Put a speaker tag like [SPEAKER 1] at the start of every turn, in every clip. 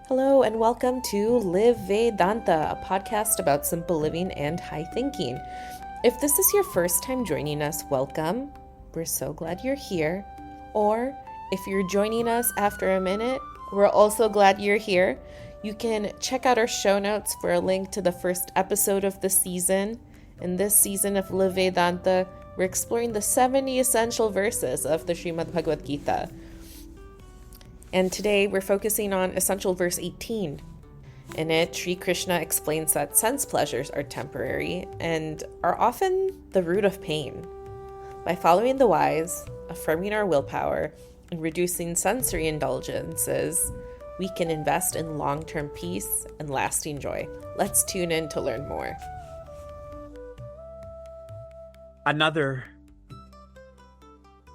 [SPEAKER 1] Hello, and welcome to Live Vedanta, a podcast about simple living and high thinking. If this is your first time joining us, welcome. We're so glad you're here. Or if you're joining us after a minute, we're also glad you're here. You can check out our show notes for a link to the first episode of the season. In this season of Live Vedanta, we're exploring the 70 essential verses of the Shrimad Bhagavad Gita. And today we're focusing on essential verse 18. In it, Shri Krishna explains that sense pleasures are temporary and are often the root of pain. By following the wise, affirming our willpower, and reducing sensory indulgences, we can invest in long-term peace and lasting joy. Let's tune in to learn more.
[SPEAKER 2] Another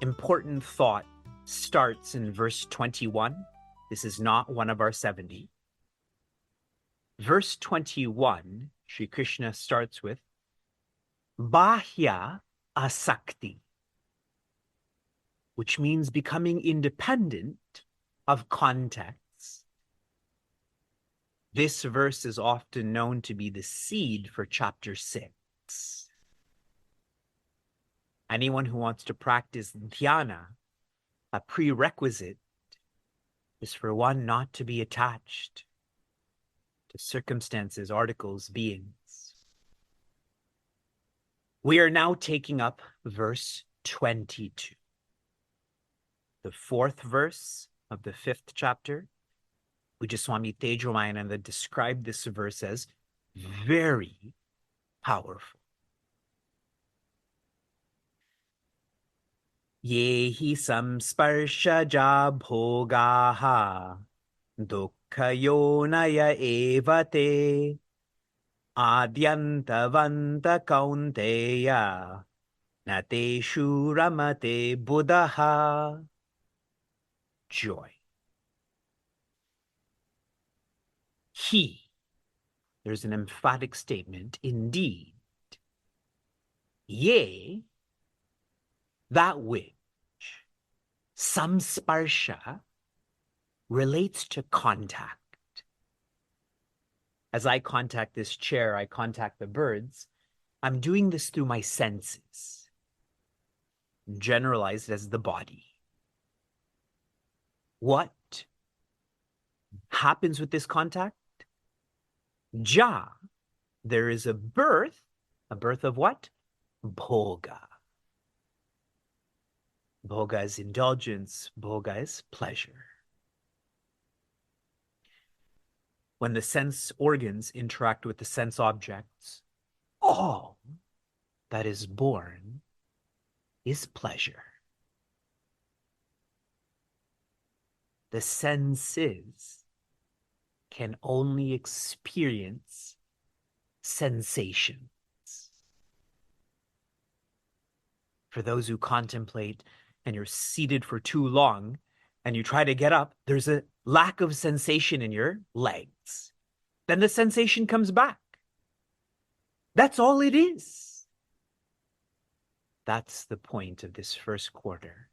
[SPEAKER 2] important thought starts in verse 21. This is not one of our 70. Verse 21, Shri Krishna starts with Bahya Asakti, which means becoming independent of context. This verse is often known to be the seed for chapter 6. Anyone who wants to practice dhyana, a prerequisite is for one not to be attached to circumstances, articles, beings. We are now taking up verse 22, the fourth verse of the 5th chapter. Swami Tejomayananda described this verse as very powerful. Yehi samsparshaja bhogaha dukkayonaya evate adyantavanta kaunteya nateshu ramate buddhaha. Joy. There's an emphatic statement, indeed. Yea, that which samsparsha relates to contact. As I contact this chair, I contact the birds. I'm doing this through my senses, generalized as the body. What happens with this contact? There is a birth of what? Bhoga. Bhoga is indulgence, bhoga is pleasure. When the sense organs interact with the sense objects, all that is born is pleasure. The senses can only experience sensations. For those who contemplate and you're seated for too long and you try to get up, there's a lack of sensation in your legs. Then the sensation comes back. That's all it is. That's the point of this first quarter.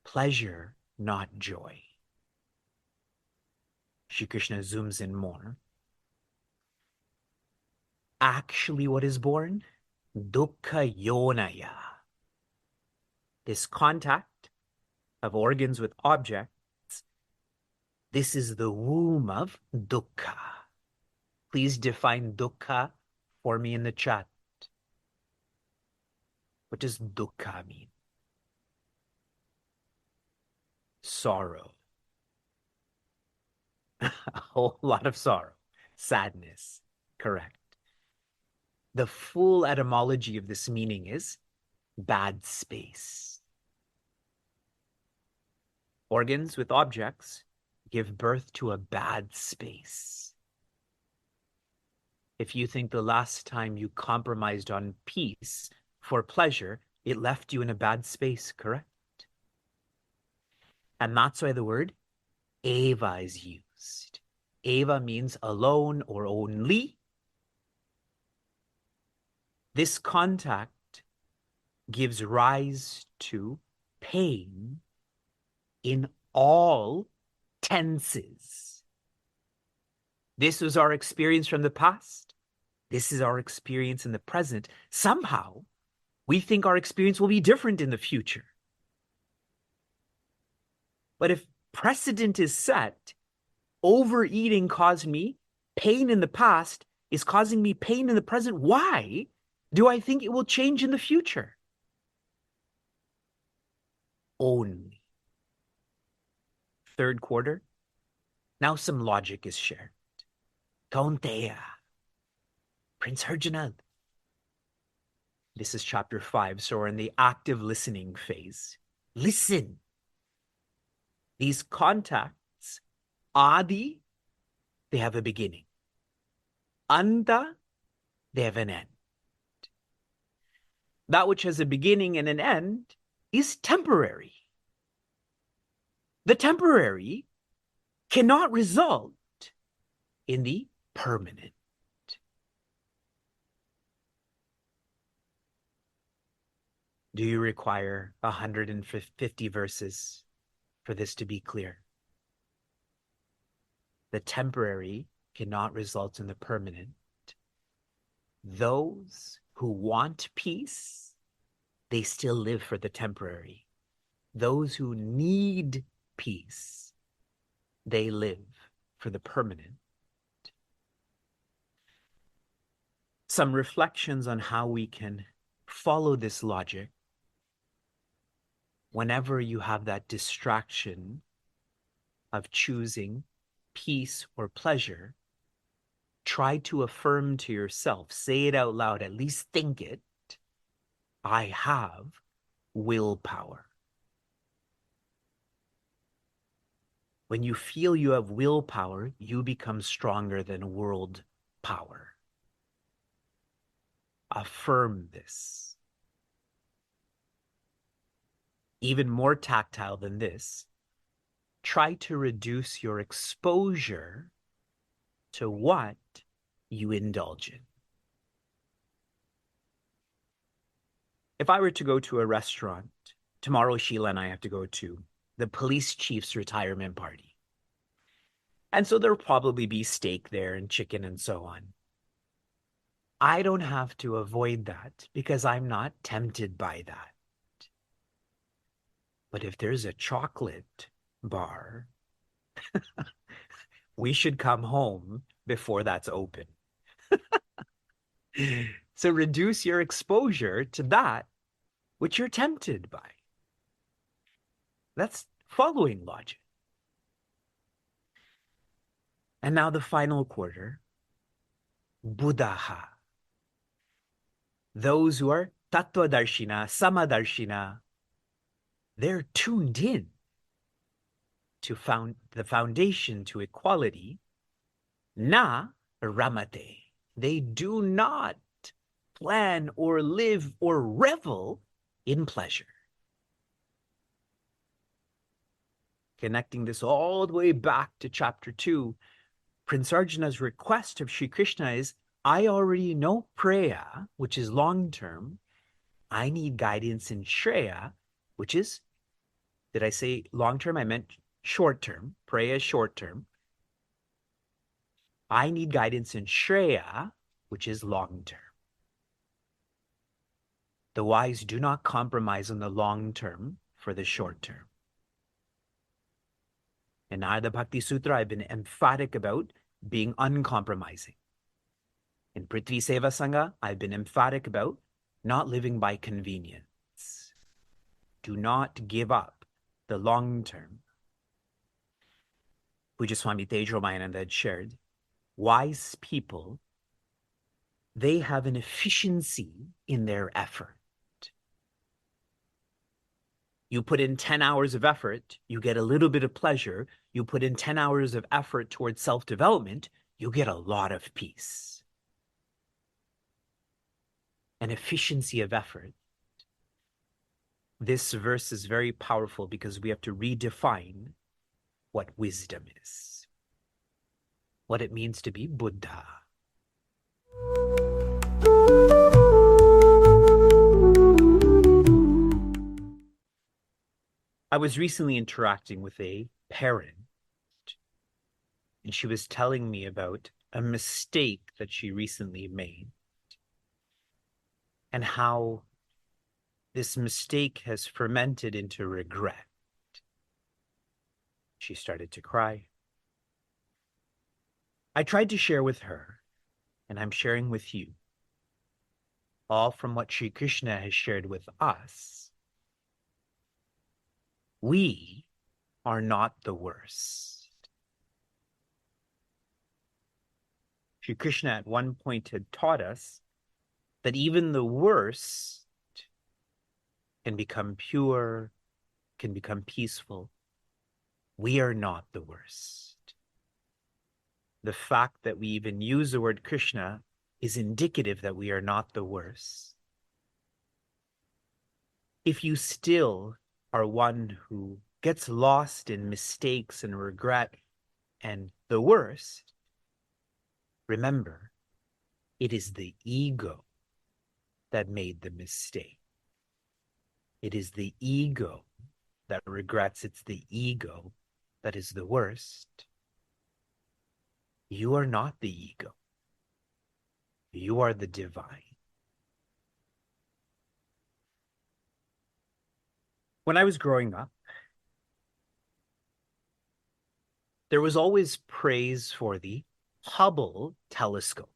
[SPEAKER 2] Pleasure, not joy. Shri Krishna zooms in more. Actually, what is born? Dukkha yonaya. This contact of organs with objects, this is the womb of dukkha. Please define dukkha for me in the chat. What does dukkha mean? Sorrow. A whole lot of sorrow. Sadness. Correct. The full etymology of this meaning is bad space. Organs with objects give birth to a bad space. If you think the last time you compromised on peace for pleasure, it left you in a bad space, correct? And that's why the word eva is used. Eva means alone or only. This contact gives rise to pain in all tenses. This was our experience from the past. This is our experience in the present. Somehow, we think our experience will be different in the future. But if precedent is set, overeating caused me pain in the past, is causing me pain in the present, why do I think it will change in the future? Only. Third quarter, now some logic is shared. Kaunteya, Prince Herjanad. This is chapter 5, so we're in the active listening phase. Listen. These contacts, Adi, they have a beginning. Anta, they have an end. That which has a beginning and an end is temporary. The temporary cannot result in the permanent. Do you require 150 verses for this to be clear? The temporary cannot result in the permanent. Those who want peace, they still live for the temporary. Those who need peace, they live for the permanent. Some reflections on how we can follow this logic. Whenever you have that distraction of choosing peace or pleasure, try to affirm to yourself, say it out loud, at least think it, I have willpower. When you feel you have willpower, you become stronger than world power. Affirm this. Even more tactile than this, try to reduce your exposure to what you indulge in. If I were to go to a restaurant, tomorrow Sheila and I have to go to the police chief's retirement party. And so there'll probably be steak there and chicken and so on. I don't have to avoid that because I'm not tempted by that. But if there's a chocolate bar, we should come home before that's open. So reduce your exposure to that which you're tempted by. That's following logic. And now the final quarter, Buddhaha. Those who are Tattva Darshina, Samadarshina, they're tuned in to the foundation to equality. Na ramate. They do not plan or live or revel in pleasure. Connecting this all the way back to chapter 2, Prince Arjuna's request of Shri Krishna is, I already know Preya, which is long-term. I need guidance in Shreya, which is, did I say long-term? I meant short-term. Preya is short-term. I need guidance in Shreya, which is long-term. The wise do not compromise on the long-term for the short-term. In Narada Bhakti Sutra, I've been emphatic about being uncompromising. In Prithvi Seva Sangha, I've been emphatic about not living by convenience. Do not give up the long term. Puja Swami Tejo Mayananda had shared, wise people, they have an efficiency in their effort. You put in 10 hours of effort, you get a little bit of pleasure. You put in 10 hours of effort towards self-development, you get a lot of peace. An efficiency of effort. This verse is very powerful because we have to redefine what wisdom is, what it means to be Buddha. I was recently interacting with a parent And she was telling me about a mistake that she recently made and how this mistake has fermented into regret. She started to cry. I tried to share with her, and I'm sharing with you, all from what Shri Krishna has shared with us. We are not the worst. Shri Krishna at one point had taught us that even the worst can become pure, can become peaceful. We are not the worst. The fact that we even use the word Krishna is indicative that we are not the worst. If you still are one who gets lost in mistakes and regret and the worst, remember, it is the ego that made the mistake. It is the ego that regrets. It's the ego that is the worst. You are not the ego. You are the divine. When I was growing up, there was always praise for the Hubble telescope.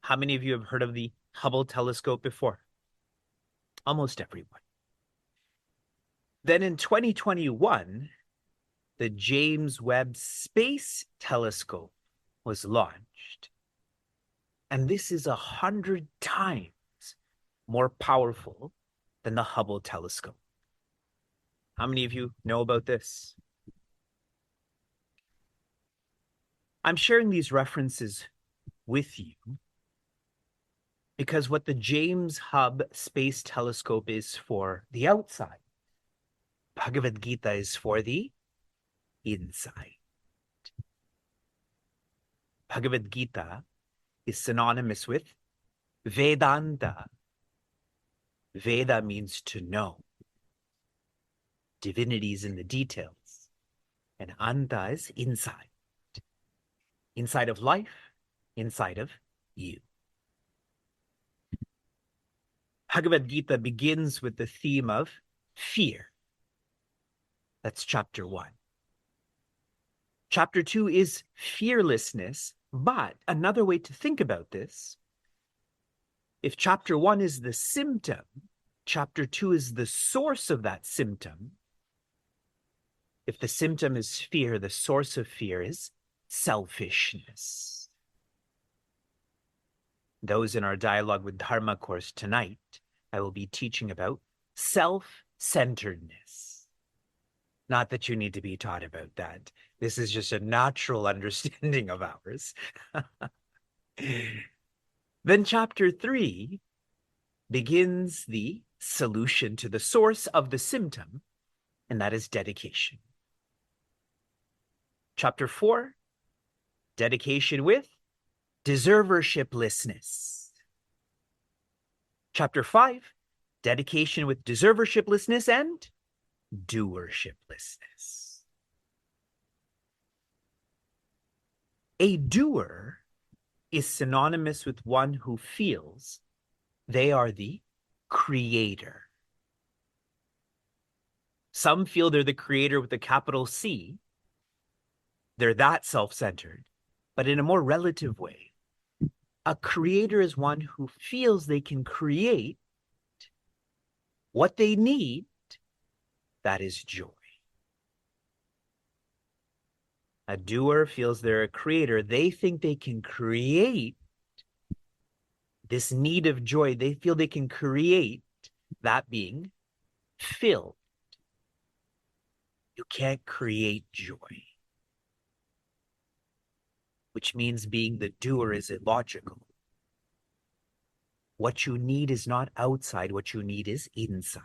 [SPEAKER 2] How many of you have heard of the Hubble telescope before? Almost everyone. Then in 2021, the James Webb Space Telescope was launched. And this is 100 times more powerful than the Hubble telescope. How many of you know about this? I'm sharing these references with you because what the James Webb Space Telescope is for the outside, Bhagavad Gita is for the inside. Bhagavad Gita is synonymous with Vedanta. Veda means to know. Divinity is in the details. And Anta is inside. Inside of life, inside of you. Bhagavad Gita begins with the theme of fear. That's chapter 1. Chapter 2 is fearlessness, but another way to think about this, if chapter 1 is the symptom, chapter 2 is the source of that symptom. If the symptom is fear, the source of fear is selfishness. Those in our Dialogue with Dharma course tonight, I will be teaching about self-centeredness. Not that you need to be taught about that. This is just a natural understanding of ours. Then chapter 3 begins the solution to the source of the symptom, and that is dedication. Chapter 4, dedication with deservershiplessness. Chapter 5, dedication with deservershiplessness and doershiplessness. A doer is synonymous with one who feels they are the creator. Some feel they're the creator with a capital C. They're that self-centered, but in a more relative way. A creator is one who feels they can create what they need, that is joy. A doer feels they're a creator. They think they can create this need of joy. They feel they can create that being filled. You can't create joy, which means being the doer is illogical. What you need is not outside. What you need is inside.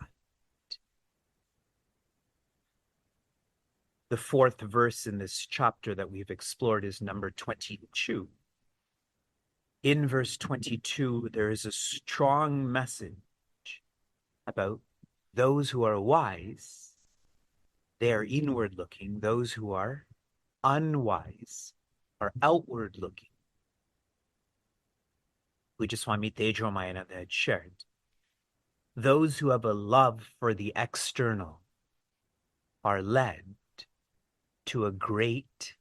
[SPEAKER 2] The fourth verse in this chapter that we've explored is number 22. In verse 22, there is a strong message about those who are wise. They are inward looking. Those who are unwise or outward looking. Swami Tejomayananda had shared, those who have a love for the external are led to a great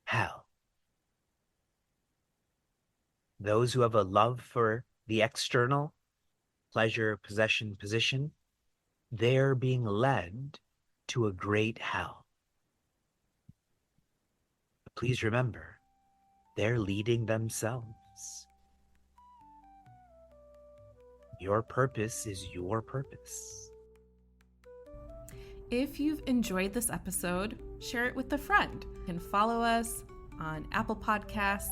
[SPEAKER 2] hell. Those who have a love for the external, pleasure, possession, position, they're being led to a great hell. But please remember, they're leading themselves. Your purpose is your purpose.
[SPEAKER 1] If you've enjoyed this episode, share it with a friend. You can follow us on Apple Podcasts,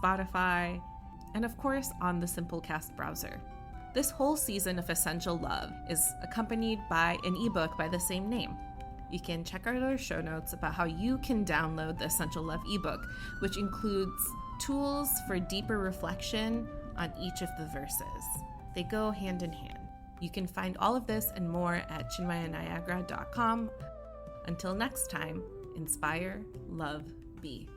[SPEAKER 1] Spotify, and of course on the Simplecast browser. This whole season of Essential Love is accompanied by an ebook by the same name. You can check out our show notes about how you can download the Essential Love ebook, which includes tools for deeper reflection on each of the verses. They go hand in hand. You can find all of this and more at chinmayaniagara.com. Until next time, inspire, love, be.